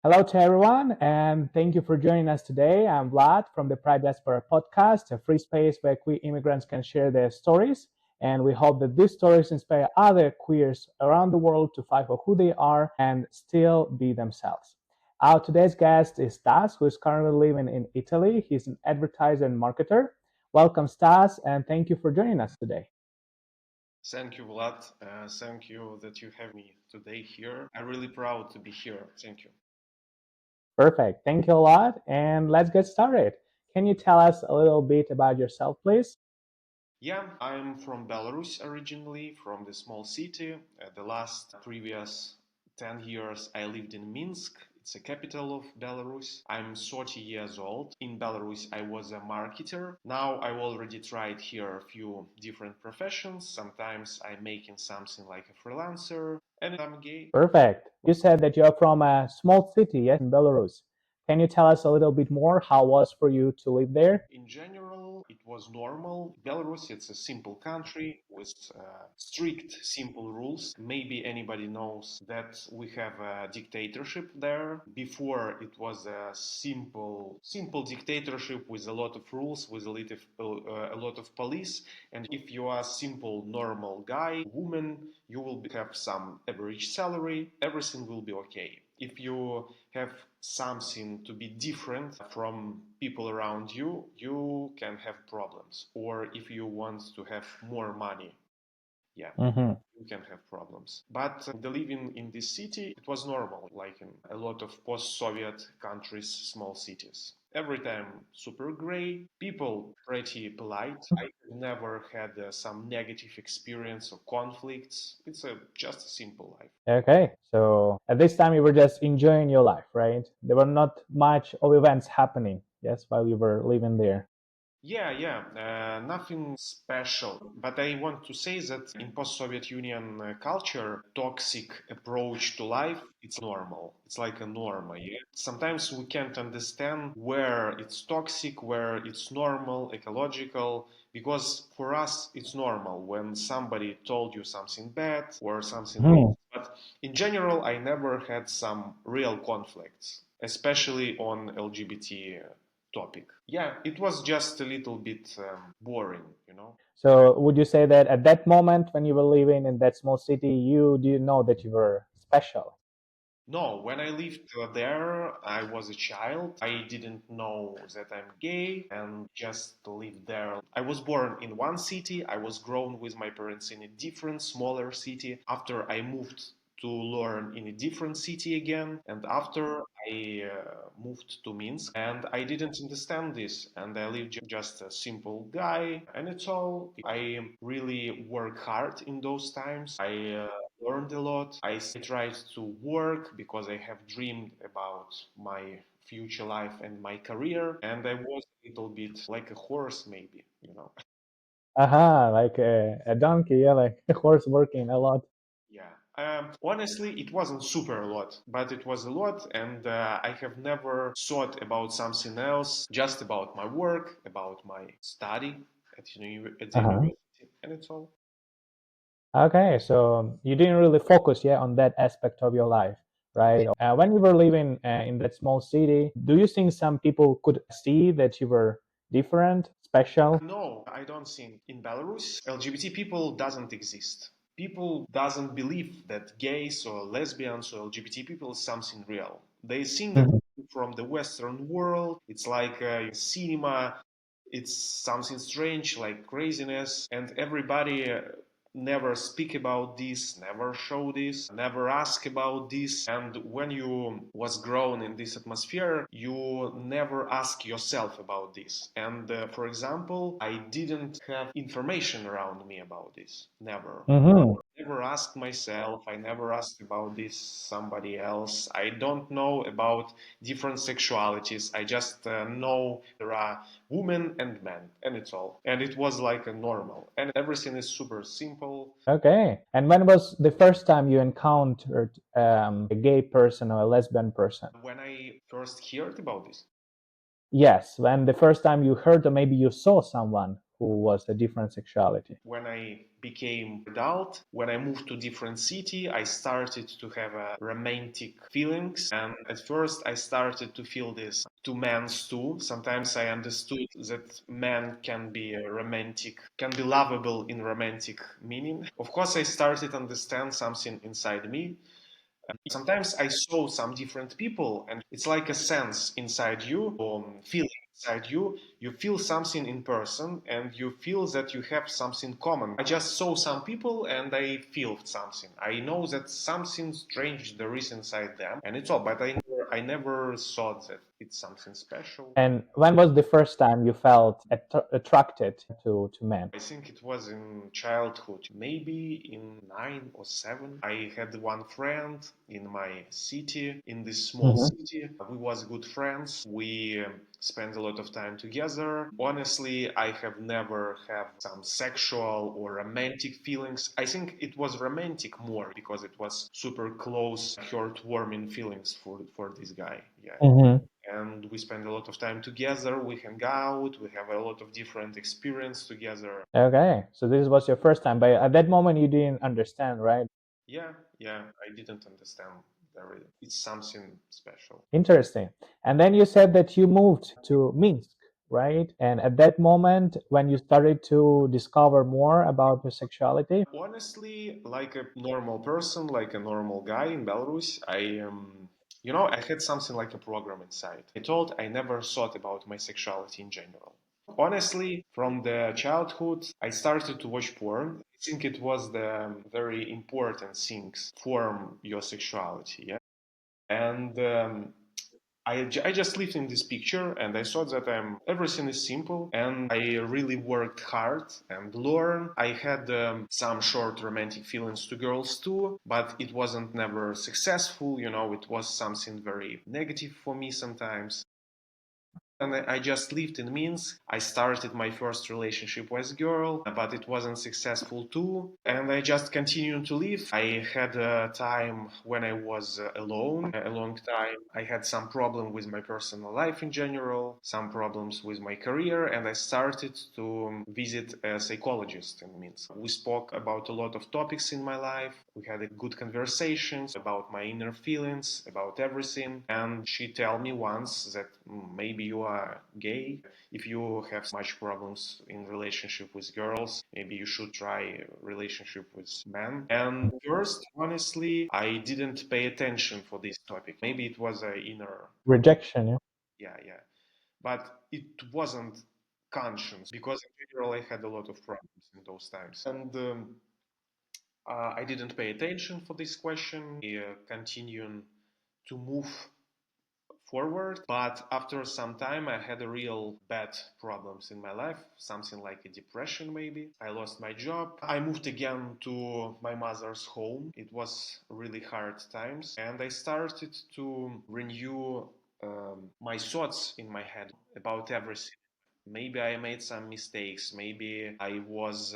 Hello to everyone, and thank you for joining us today. I'm Vlad from the Pride Diaspora Podcast, a free space where queer immigrants can share their stories. And we hope that these stories inspire other queers around the world to fight for who they are and still be themselves. Our today's guest is Stas, who is currently living in Italy. He's an advertiser and marketer. Welcome, Stas, and thank you for joining us today. Thank you, Vlad. Thank you that you have me today here. I'm really proud to be here. Thank you. Perfect. Thank you a lot. And let's get started. Can you tell us a little bit about yourself, please? Yeah, I'm from Belarus originally, from the small city. The last previous 10 years I lived in Minsk. It's the capital of Belarus. I'm 30 years old. In Belarus, I was a marketer. Now I already tried here a few different professions. Sometimes I'm making something like a freelancer, and I'm gay. Perfect. You said that you're from a small city, yes, in Belarus. Can you tell us a little bit more how it was for you to live there? In general, it was normal. Belarus, it's a simple country with strict, simple rules. Maybe anybody knows that we have a dictatorship there. Before, it was a simple dictatorship with a lot of rules, with a lot of police. And if you are a simple, normal guy, woman, you will have some average salary. Everything will be okay. If you have something to be different from people around you, you can have problems. Or if you want to have more money, yeah, Mm-hmm. you can have problems. But the living in this city, it was normal, like in a lot of post-Soviet countries, small cities. Every time super great, people pretty polite. I never had some negative experience or conflicts. It's just a simple life. Okay, so at this time you were just enjoying your life, right? There were not much of events happening, yes, while you were living there. Yeah, nothing special. But I want to say that in post-Soviet Union culture, toxic approach to life, it's normal. It's like a norma, yeah? Sometimes we can't understand where it's toxic, where it's normal, ecological, because for us it's normal when somebody told you something bad or something wrong. Hmm. But in general, I never had some real conflicts, especially on LGBT topic. Yeah, it was just a little bit boring. So would you say that at that moment when you were living in that small city, you didn't know that you were special? No, when I lived there, I was a child. I didn't know that I'm gay and just lived there. I was born in one city. I was grown with my parents in a different, smaller city. After I moved to learn in a different city again, and after I moved to Minsk, and I didn't understand this, and I lived just a simple guy, and it's all. I really work hard in those times. I learned a lot. I tried to work because I have dreamed about my future life and my career, and I was a little bit like a horse, maybe. Aha, like a donkey, yeah, like a horse working a lot. Yeah. Honestly, it wasn't super a lot, but it was a lot, and I have never thought about something else, just about my work, about my study at the Uh-huh. university, and it's all. Okay, so you didn't really focus, yeah, on that aspect of your life, right? When you were living in that small city, do you think some people could see that you were different, special? No, I don't think in Belarus LGBT people doesn't exist. People doesn't believe that gays or lesbians or LGBT people is something real. They think that Mhm. from the Western world, it's like cinema, it's something strange, like craziness, and everybody never speak about this, never show this, never ask about this. And when you was grown in this atmosphere, you never ask yourself about this. And for example, I didn't have information around me about this. Never. Mhm. Never asked myself, I never asked about this somebody else. I don't know about different sexualities. I just know there are women and men, and it's all. And it was like a normal, and everything is super simple. Okay. And when was the first time you encountered a gay person or a lesbian person? When I first heard about this, Yes, when the first time you heard or maybe you saw someone who was a different sexuality? When I became adult, when I moved to different city, I started to have romantic feelings. And at first I started to feel this to men too. Sometimes I understood that men can be romantic, can be lovable in romantic meaning. Of course, I started to understand something inside me. Sometimes I saw some different people, and it's like a sense inside you, or feeling inside you. You feel something in person, and you feel that you have something common. I just saw some people, and I feel something. I know that something strange there is inside them, and it's all. But I never thought that it's something special. And when was the first time you felt attracted to men? I think it was in childhood, maybe in 9 or 7. I had one friend in my city, in this small Mhm. city. We was good friends. We spent a lot of time together. Honestly, I have never had some sexual or romantic feelings. I think it was romantic more because it was super close, heartwarming feelings for this guy. Yeah, Mhm. and we spend a lot of time together. We hang out. We have a lot of different experience together. Okay, so this was your first time, but at that moment you didn't understand, right? Yeah, yeah. I didn't understand. It's something special. Interesting. And then you said that you moved to Minsk, right? And at that moment, when you started to discover more about your sexuality. Honestly, like a normal person, like a normal guy in Belarus, I had something like a program inside. I never thought about my sexuality in general. Honestly, from the childhood, I started to watch porn. I think it was the very important things form your sexuality. Yeah, and I just lived in this picture and I thought that everything is simple and I really worked hard and learned. I had some short romantic feelings to girls too, but it wasn't never successful. It was something very negative for me sometimes. And I just lived in Minsk. I started my first relationship with a girl, but it wasn't successful too. And I just continued to live. I had a time when I was alone a long time. I had some problem with my personal life in general, some problems with my career, and I started to visit a psychologist in Minsk. We spoke about a lot of topics in my life. We had a good conversations about my inner feelings, about everything. And she told me once that maybe you are gay. If you have much problems in relationship with girls, maybe you should try a relationship with men. And first, honestly, I didn't pay attention for this topic. Maybe it was a inner, Rejection, yeah. yeah, yeah. But it wasn't conscious because in general I had a lot of problems in those times. And I didn't pay attention for this question. I continued to move forward, but after some time I had a real bad problems in my life, something like a depression maybe. I lost my job. I moved again to my mother's home. It was really hard times and I started to renew my thoughts in my head about everything. Maybe I made some mistakes. Maybe I was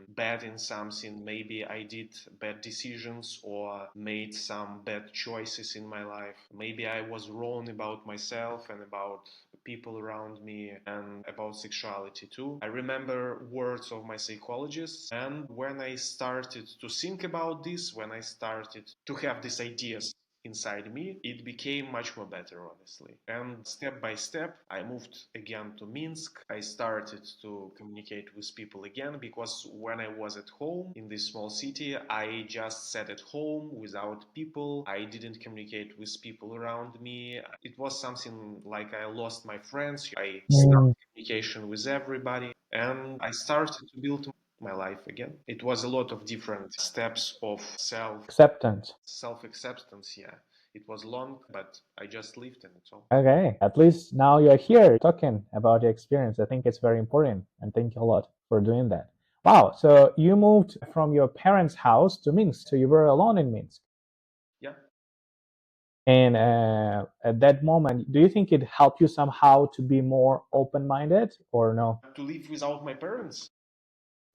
bad in something. Maybe I did bad decisions or made some bad choices in my life. Maybe I was wrong about myself and about people around me and about sexuality too. I remember words of my psychologist, and when I started to think about this, when I started to have these ideas inside me, it became much more better, honestly. And step by step, I moved again to Minsk. I started to communicate with people again because when I was at home in this small city, I just sat at home without people. I didn't communicate with people around me. It was something like I lost my friends. I stopped Mm. communication with everybody and I started to build my life again. It was a lot of different steps of Acceptance. self acceptance. Yeah, it was long, but I just lived in it all. Okay, at least now you're here talking about your experience. I think it's very important, and thank you a lot for doing that. Wow, so you moved from your parents' house to Minsk, so you were alone in Minsk. Yeah, And at that moment, do you think it helped you somehow to be more open-minded or no? to live without my parents.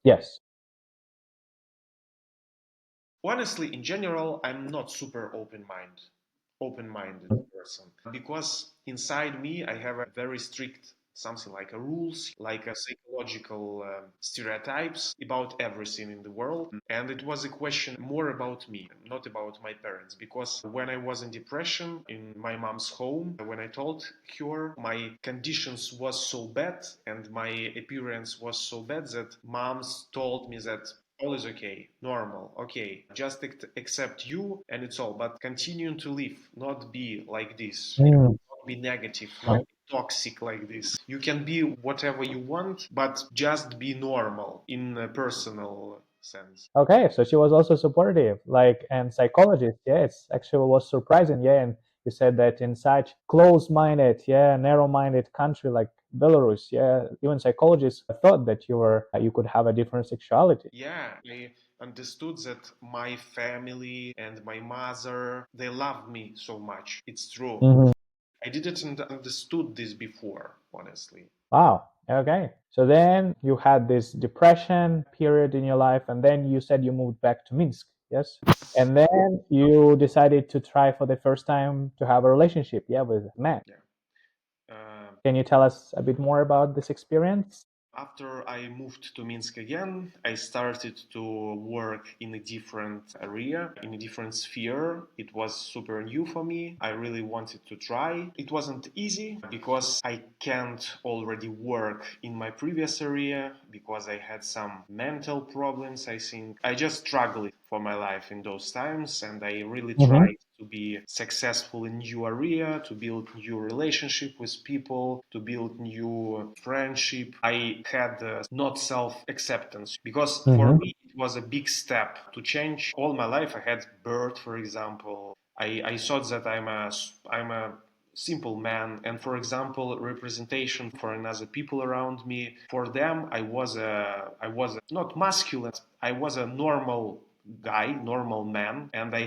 Yes. Honestly, in general, I'm not super open-minded person because inside me I have a very strict something like a rules, like a psychological stereotypes about everything in the world. And it was a question more about me, not about my parents, because when I was in depression in my mom's home, when I told her my conditions was so bad and my appearance was so bad that moms told me that all is okay, normal, okay, just accept you and it's all, but continue to live, not be like this, Mm. not be negative, not be toxic like this. You can be whatever you want, but just be normal in a personal sense. Okay, so she was also supportive, like, and psychologist. Yeah, it's actually was surprising. Yeah, and you said that in such close-minded, yeah, narrow-minded country like Belarus, yeah, even psychologists thought that you could have a different sexuality. Yeah, I understood that my family and my mother, they love me so much. It's true. Mhm. I didn't understood this before, honestly. Wow. Okay. So then you had this depression period in your life, and then you said you moved back to Minsk. Yes. And then you decided to try for the first time to have a relationship, yeah, with a man. Yeah. Um, Can you tell us a bit more about this experience? After I moved to Minsk again, I started to work in a different area, in a different sphere. It was super new for me. I really wanted to try. It wasn't easy because I can't already work in my previous area because I had some mental problems, I think. I just struggled for my life in those times and I really Mm-hmm. tried to be successful in new area, to build new relationship with people, to build new friendship. I had not self-acceptance because for Mm-hmm. me it was a big step to change. All my life I had birth, for example. I thought that I'm a simple man and for example representation for another people around me for them I was not masculine, I was a normal guy, normal man, and I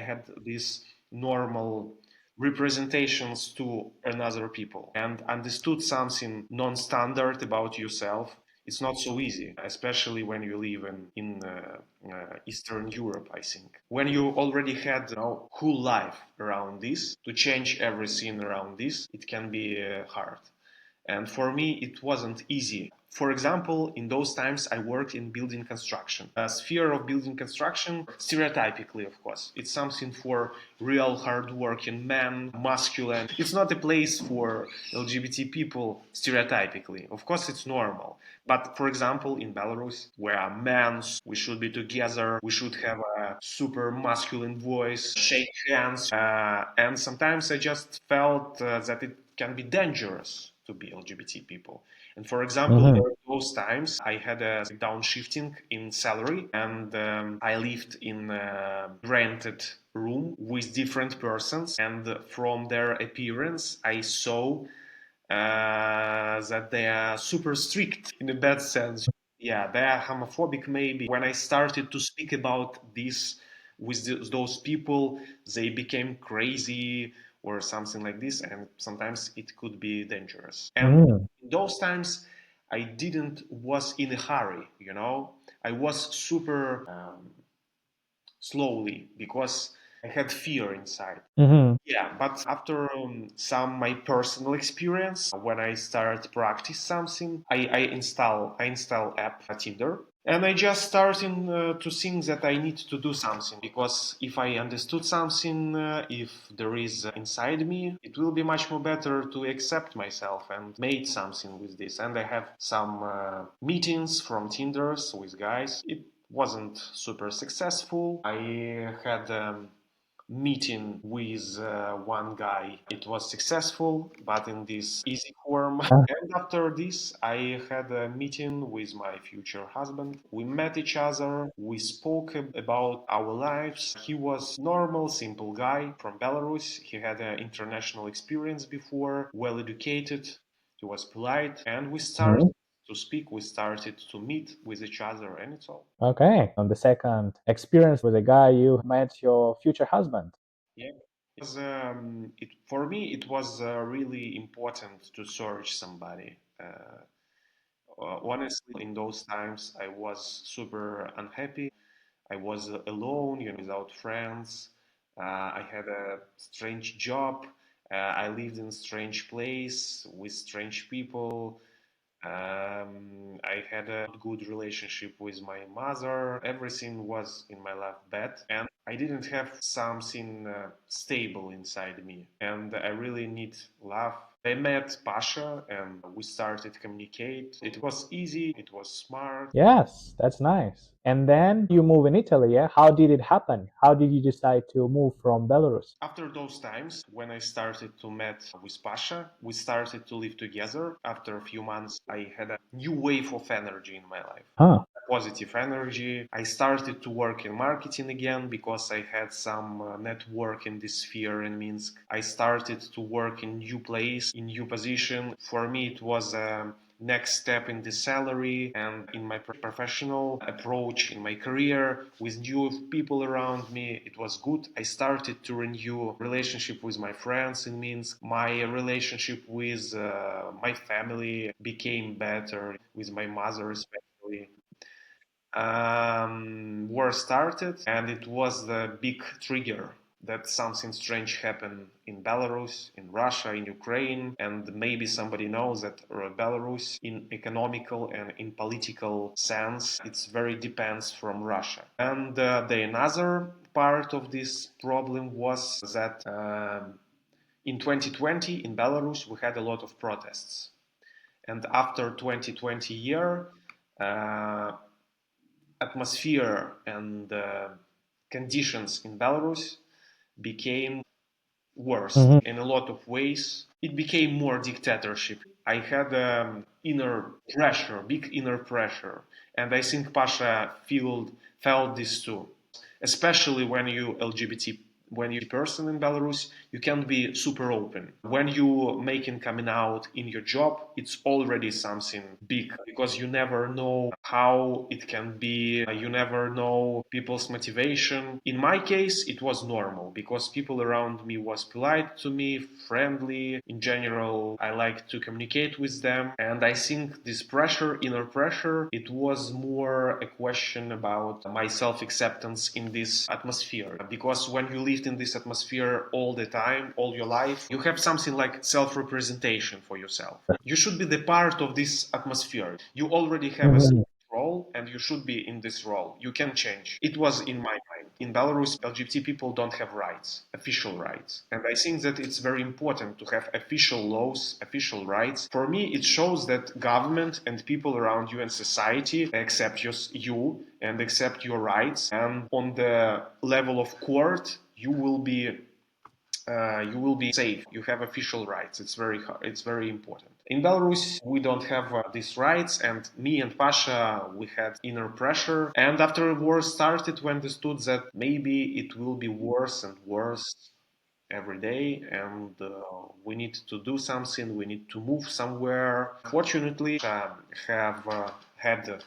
had this normal representations to another people and understood something non-standard about yourself. It's not so easy, especially when you live in Eastern Europe, I think. When you already had whole life around this, to change everything around this, it can be hard. And for me, it wasn't easy. For example, in those times, I worked in building construction. A sphere of building construction, stereotypically, of course, it's something for real hardworking men, masculine. It's not a place for LGBT people, stereotypically. Of course, it's normal. But for example, in Belarus, where men, we should be together, we should have a super masculine voice, shake hands, and sometimes I just felt that it can be dangerous to be LGBT people. And for example, Mm-hmm. during those times, I had a downshifting in salary, and I lived in a rented room with different persons, and from their appearance, I saw that they are super strict in a bad sense. Yeah, they are homophobic maybe. When I started to speak about this with those people, they became crazy or something like this, and sometimes it could be dangerous. And Mm-hmm. in those times, I didn't was in a hurry, I was super slowly because I had fear inside. Mm-hmm. Yeah, but after some my personal experience, when I start practice something, I install app Tinder, and I just starting to think that I need to do something because if I understood something, if there is inside me, it will be much more better to accept myself and make something with this. And I have some meetings from Tinders with guys. It wasn't super successful. I had meeting with one guy. It was successful, but in this easy form. And after this, I had a meeting with my future husband. We met each other. We spoke about our lives. He was normal, simple guy from Belarus. He had an international experience before, well educated. He was polite, and we started to speak. We started to meet with each other, and it's all. Okay. On the second experience with a guy, you met your future husband. Yeah. For me, it was really important to search somebody. Honestly, in those times, I was super unhappy. I was alone, without friends. I had a strange job, I lived in a strange place with strange people. I had a good relationship with my mother. Everything was in my life bad, and I didn't have something stable inside me. And I really need love. I met Pasha, and we started communicate. It was easy. It was smart. Yes, that's nice. And then you move in Italy, yeah? How did it happen? How did you decide to move from Belarus? After those times, when I started to meet with Pasha, we started to live together. After a few months, I had a new wave of energy in my life. Huh. Positive energy. I started to work in marketing again because I had some network in this sphere in Minsk. I started to work in new place, in new position. For me, it was a next step in the salary and in my professional approach in my career with new people around me. It was good. I started to renew relationship with my friends in Minsk. My relationship with my family became better, with my mother especially. War started, and it was the big trigger that something strange happened in Belarus, in Russia, in Ukraine, and maybe somebody knows that Belarus, in economical and in political sense, it's very depends from Russia. And the another part of this problem was that in 2020 in Belarus we had a lot of protests, and after 2020 year. Uh, Atmosphere and conditions in Belarus became worse Mhm. in a lot of ways. It became more dictatorship. I had inner pressure, big inner pressure, and I think Pasha felt this too, especially when you LGBT when you person in Belarus, you can't be super open. When you making coming out in your job, it's already something big because you never know how it can be. You never know people's motivation. In my case, it was normal because people around me was polite to me, friendly. In general, I like to communicate with them. And I think this pressure, inner pressure, it was more a question about my self-acceptance in this atmosphere. Because when you lived in this atmosphere all the time, all your life, you have something like self-representation for yourself. You should be the part of this atmosphere. You already have a Mhm. role and you should be in this role. You can change. It was in my mind. In Belarus, LGBT people don't have rights, official rights. And I think that it's very important to have official laws, official rights. For me, it shows that government and people around you and society accept you and accept your rights. And on the level of court, you will be safe. You have official rights. It's very important. In Belarus, we don't have these rights, and me and Pasha, we had inner pressure. And after the war started, we understood that maybe it will be worse and worse every day, and we need to do something. We need to move somewhere. Fortunately, have had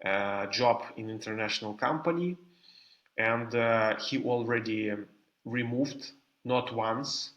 a job in international company, and he already removed not once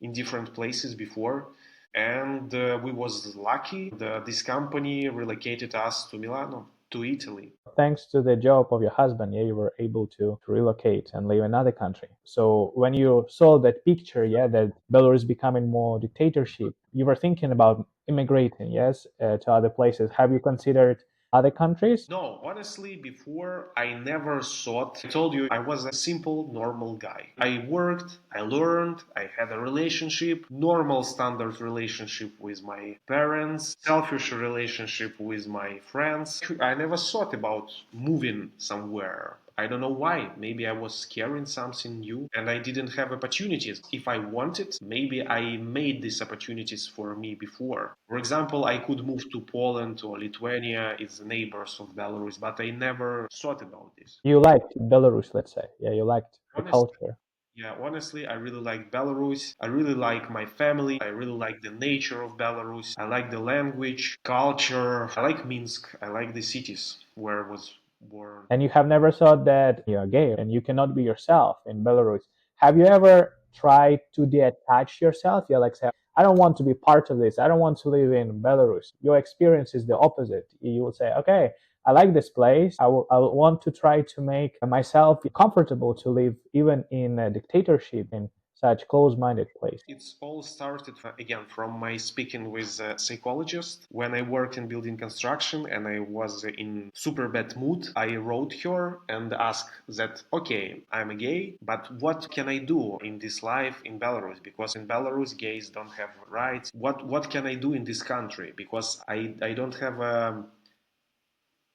in different places before, and we was lucky. This company relocated us to Milano, to Italy. Thanks to the job of your husband, yeah, you were able to relocate and live in another country. So when you saw that picture, yeah, that Belarus becoming more dictatorship, you were thinking about immigrating, yes, to other places. Have you considered other countries? No, honestly, before I never thought. I told you I was a simple, normal guy. I worked, I learned, I had a relationship, normal standard relationship with my parents, selfish relationship with my friends. I never thought about moving somewhere. I don't know why. Maybe I was scaring something new and I didn't have opportunities. If I wanted, maybe I made these opportunities for me before. For example, I could move to Poland or Lithuania, it's the neighbors of Belarus, but I never thought about this. You liked Belarus, let's say. Yeah, you liked the Honestly, culture. yeah, honestly, I really like Belarus. I really like my family. I really like the nature of Belarus. I like the language, culture. I like Minsk. I like the cities where I was born. And you have never thought that you're gay and you cannot be yourself in Belarus. Have you ever tried to detach yourself? Yeah, like say, I don't want to be part of this. I don't want to live in Belarus. Your experience is the opposite. You will say, okay, I like this place. I will want to try to make myself comfortable to live even in a dictatorship in such close-minded place? It's all started again from my speaking with a psychologist. When I worked in building construction and I was in super bad mood, I wrote her and asked that, okay, I'm a gay, but what can I do in this life in Belarus? Because in Belarus, gays don't have rights. What can I do in this country? Because I don't have a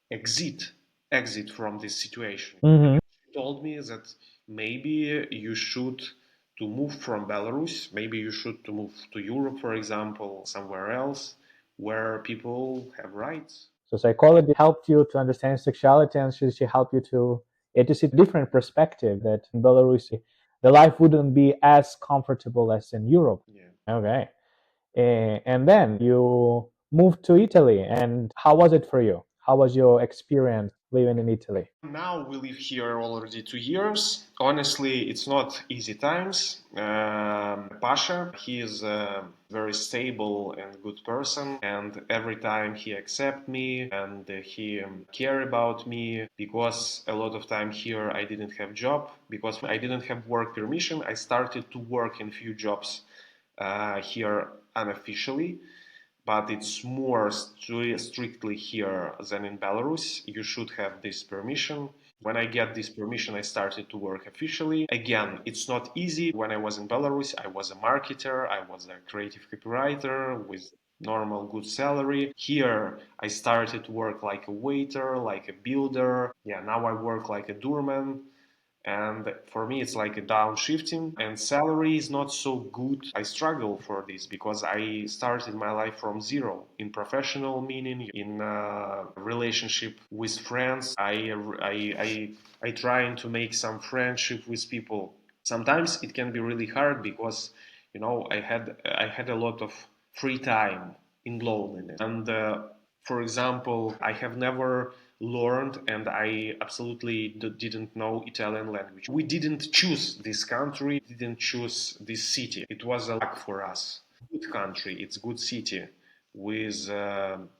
exit exit from this situation. Mm-hmm. She told me that maybe you should to move from Belarus, maybe you should to move to Europe, for example, somewhere else where people have rights. So psychology helped you to understand sexuality, and she helped you to see different perspective that in Belarus the life wouldn't be as comfortable as in Europe. Yeah. Okay. And then you moved to Italy. And how was it for you? How was your experience living in Italy? Now we live here already 2 years. Honestly, it's not easy times. Pasha, he is a very stable and good person, and every time he accept me and he care about me because a lot of time here I didn't have job because I didn't have work permission. I started to work in few jobs here unofficially, but it's more strictly here than in Belarus. You should have this permission. When I get this permission, I started to work officially. Again, it's not easy. When I was in Belarus, I was a marketer, I was a creative copywriter with normal good salary. Here, I started to work like a waiter, like a builder. Yeah, now I work like a doorman. And for me, it's like a downshifting, and salary is not so good. I struggle for this because I started my life from zero in professional meaning, in relationship with friends. I trying to make some friendship with people. Sometimes it can be really hard because I had a lot of free time in loneliness, and for example, I have never learned and I absolutely didn't know Italian language. We didn't choose this country, didn't choose this city. It was a luck for us. Good country, it's good city with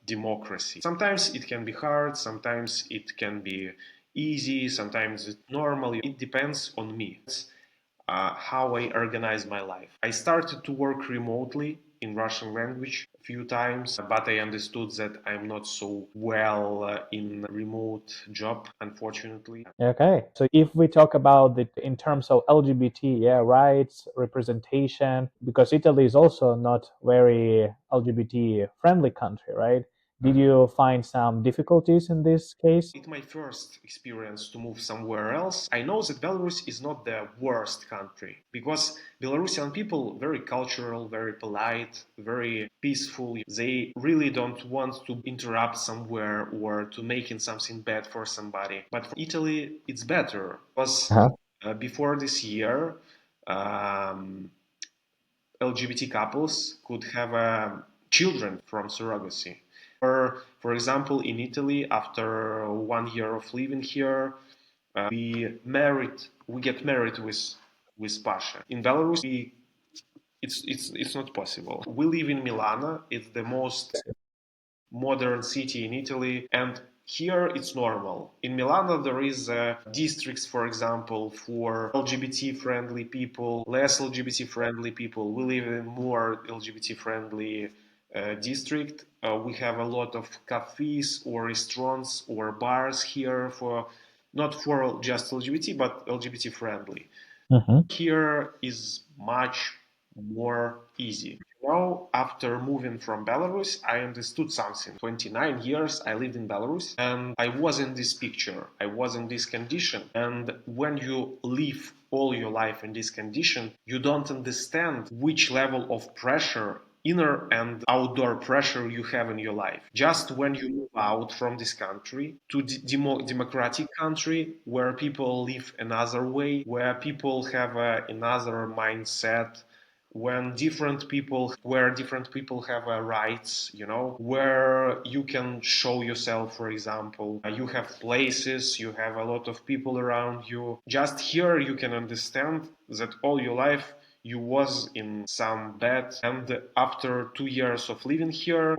democracy. Sometimes it can be hard, sometimes it can be easy, sometimes it's normal. It depends on me. How I organize my life. I started to work remotely in Russian language a few times, but I understood that I'm not so well in remote job, unfortunately. Okay. So if we talk about the in terms of LGBT, yeah, rights, representation, because Italy is also not very LGBT friendly country, right? Did you find some difficulties in this case? It's my first experience to move somewhere else. I know that Belarus is not the worst country because Belarusian people very cultural, very polite, very peaceful. They really don't want to interrupt somewhere or to making something bad for somebody. But for Italy, it's better because Uh-huh. before this year, um, LGBT couples could have children from surrogacy. For example, in Italy, after 1 year of living here, we get married with Pasha. In Belarus, it's not possible. We live in Milano. It's the most modern city in Italy, and here it's normal. In Milano, there is districts, for example, for LGBT-friendly people, less LGBT-friendly people. We live in more LGBT-friendly district. We have a lot of cafes or restaurants or bars here for not for just LGBT, but LGBT-friendly. Mhm. Here is much more easy. Now, after moving from Belarus, I understood something. 29 years I lived in Belarus and I was in this picture. I was in this condition. And when you live all your life in this condition, you don't understand which level of pressure, inner and outdoor pressure you have in your life. Just when you move out from this country to democratic country where people live another way, where people have another mindset, where different people have rights, where you can show yourself. For example, you have places, you have a lot of people around you. Just here you can understand that all your life you was in some bed, and after 2 years of living here,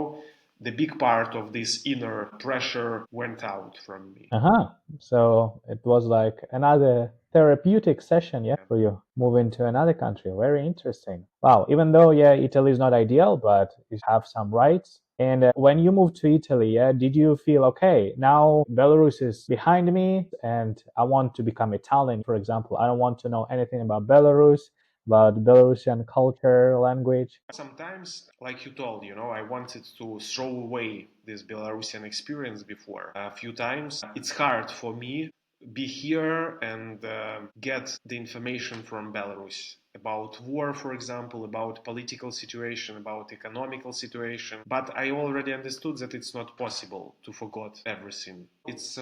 the big part of this inner pressure went out from me. Uh-huh. So it was like another therapeutic session, yeah, for you moving to another country. Very interesting. Wow. Even though, yeah, Italy is not ideal, but you have some rights. And when you moved to Italy, yeah, did you feel okay? Now Belarus is behind me, and I want to become Italian, for example. I don't want to know anything about Belarus, about Belarusian culture, language. Sometimes, like you told, I wanted to throw away this Belarusian experience before. A few times, it's hard for me be here and get the information from Belarus about war, for example, about political situation, about economical situation. But I already understood that it's not possible to forget everything. It's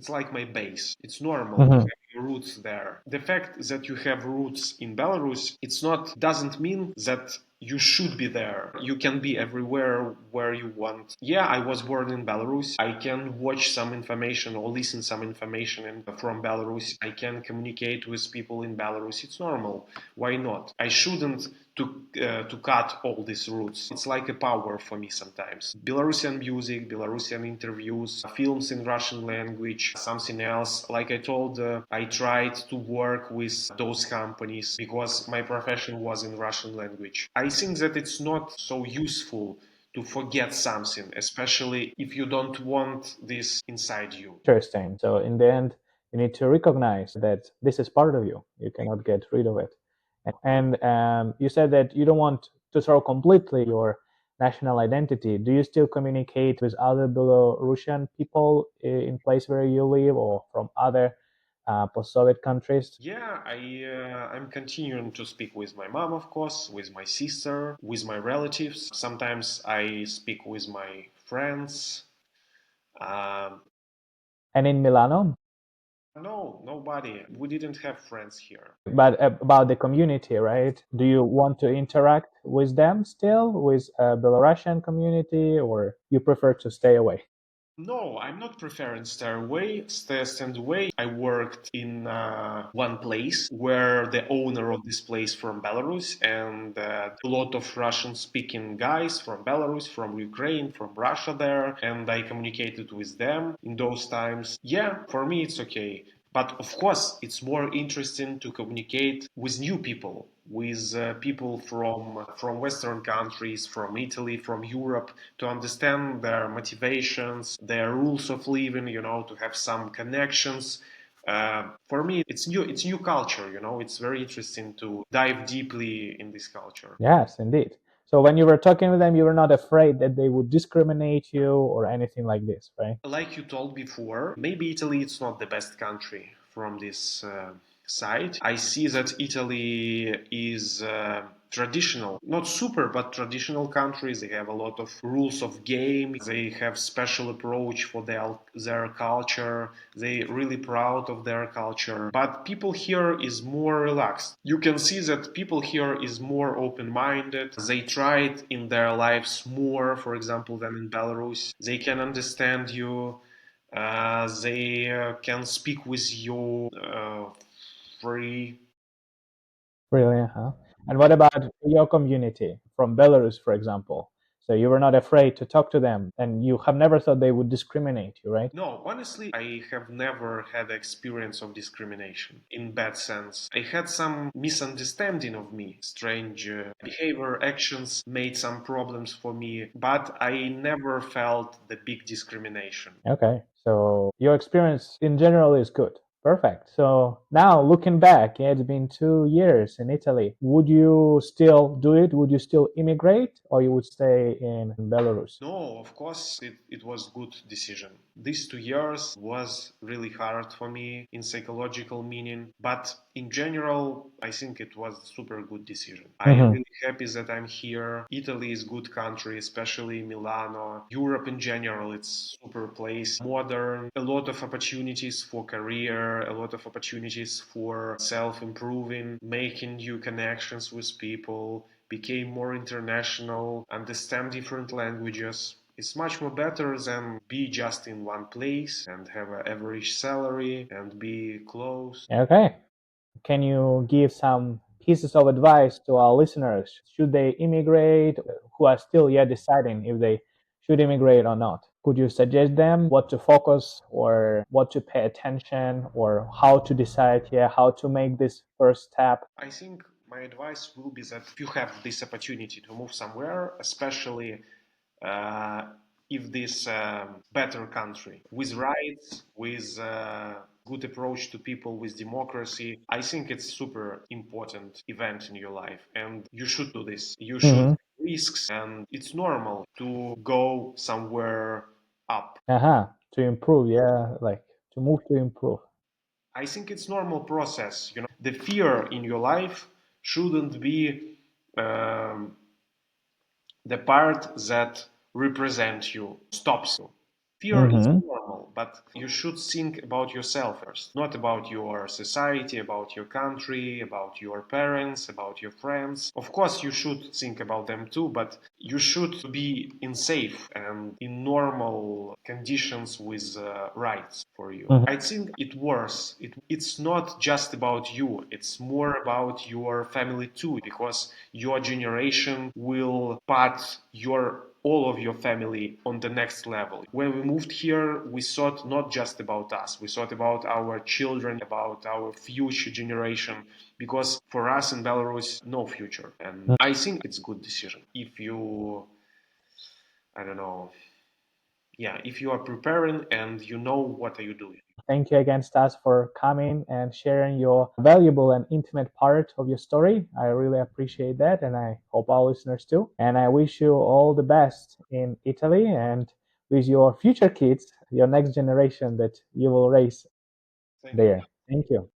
like my base. It's normal to Mhm. have your roots there. The fact that you have roots in Belarus, it's not doesn't mean that you should be there. You can be everywhere where you want. Yeah, I was born in Belarus. I can watch some information or listen some information from Belarus. I can communicate with people in Belarus. It's normal. Why not? I shouldn't to cut all these roots. It's like a power for me sometimes. Belarusian music, Belarusian interviews, films in Russian language, something else. Like I told, I tried to work with those companies because my profession was in Russian language. I think that it's not so useful to forget something, especially if you don't want this inside you. Interesting. So in the end, you need to recognize that this is part of you. You cannot get rid of it. And you said that you don't want to throw completely your national identity. Do you still communicate with other Belarusian people in place where you live, or from other post-Soviet countries? Yeah, I'm continuing to speak with my mom, of course, with my sister, with my relatives. Sometimes I speak with my friends. Um, And in Milano, no, nobody. We didn't have friends here. but about the community, right? Do you want to interact with them still, with Belarusian community, or you prefer to stay away? No, I'm not preferring stand away. I worked in one place where the owner of this place from Belarus and a lot of Russian-speaking guys from Belarus, from Ukraine, from Russia there, and I communicated with them in those times. Yeah, for me it's okay. But of course, it's more interesting to communicate with new people, with people from Western countries, from Italy, from Europe, to understand their motivations, their rules of living. To have some connections. For me, it's new culture. It's very interesting to dive deeply in this culture. Yes, indeed. So when you were talking with them, you were not afraid that they would discriminate you or anything like this, right? Like you told before, maybe Italy is not the best country from this side. I see that Italy is traditional, not super, but traditional countries. They have a lot of rules of game. They have special approach for their culture. They really proud of their culture. But people here is more relaxed. You can see that people here is more open-minded. They try it in their lives more, for example, than in Belarus. They can understand you. They can speak with you free. Really, huh? And what about your community from Belarus, for example? So you were not afraid to talk to them, and you have never thought they would discriminate you, right? No, honestly, I have never had experience of discrimination in bad sense. I had some misunderstanding of me, strange behavior, actions made some problems for me, but I never felt the big discrimination. Okay, so your experience in general is good. Perfect. So now looking back, yeah, it's been 2 years in Italy. Would you still do it? Would you still immigrate, or you would stay in Belarus? No, of course, it was good decision. These 2 years was really hard for me in psychological meaning, but in general, I think it was a super good decision. I am Hmm. really happy that I'm here. Italy is good country, especially Milano. Europe in general, it's super place, modern, a lot of opportunities for career, a lot of opportunities for self-improving, making new connections with people, became more international, understand different languages. It's much more better than be just in one place and have an average salary and be close. Okay. Can you give some pieces of advice to our listeners? Should they immigrate, who are still yet deciding if they should immigrate or not. Could you suggest them what to focus or what to pay attention or how to decide, yeah, how to make this first step? I think my advice will be that if you have this opportunity to move somewhere, especially uh, if this better country with rights, with good approach to people, with democracy, I think it's super important event in your life, and you should do this. You should Mm-hmm. risks, and it's normal to go somewhere up. Uh-huh. To improve, yeah, like to move to improve. I think it's normal process. The fear in your life shouldn't be um, the part that represents you, stops you. Fear is Mm-hmm. normal, but you should think about yourself first, not about your society, about your country, about your parents, about your friends. Of course, you should think about them too, but you should be in safe and in normal conditions with rights for you. Mm-hmm. I think it works. It's not just about you, it's more about your family too, because your generation will put all of your family on the next level. When we moved here, we thought not just about us, we thought about our children, about our future generation, because for us in Belarus, no future. And I think it's a good decision. If you, I don't know, yeah, if you are preparing and you know what are you doing. Thank you again, Stas, for coming and sharing your valuable and intimate part of your story. I really appreciate that, and I hope our listeners too. And I wish you all the best in Italy and with your future kids, your next generation that you will raise Thank you. there. Thank you.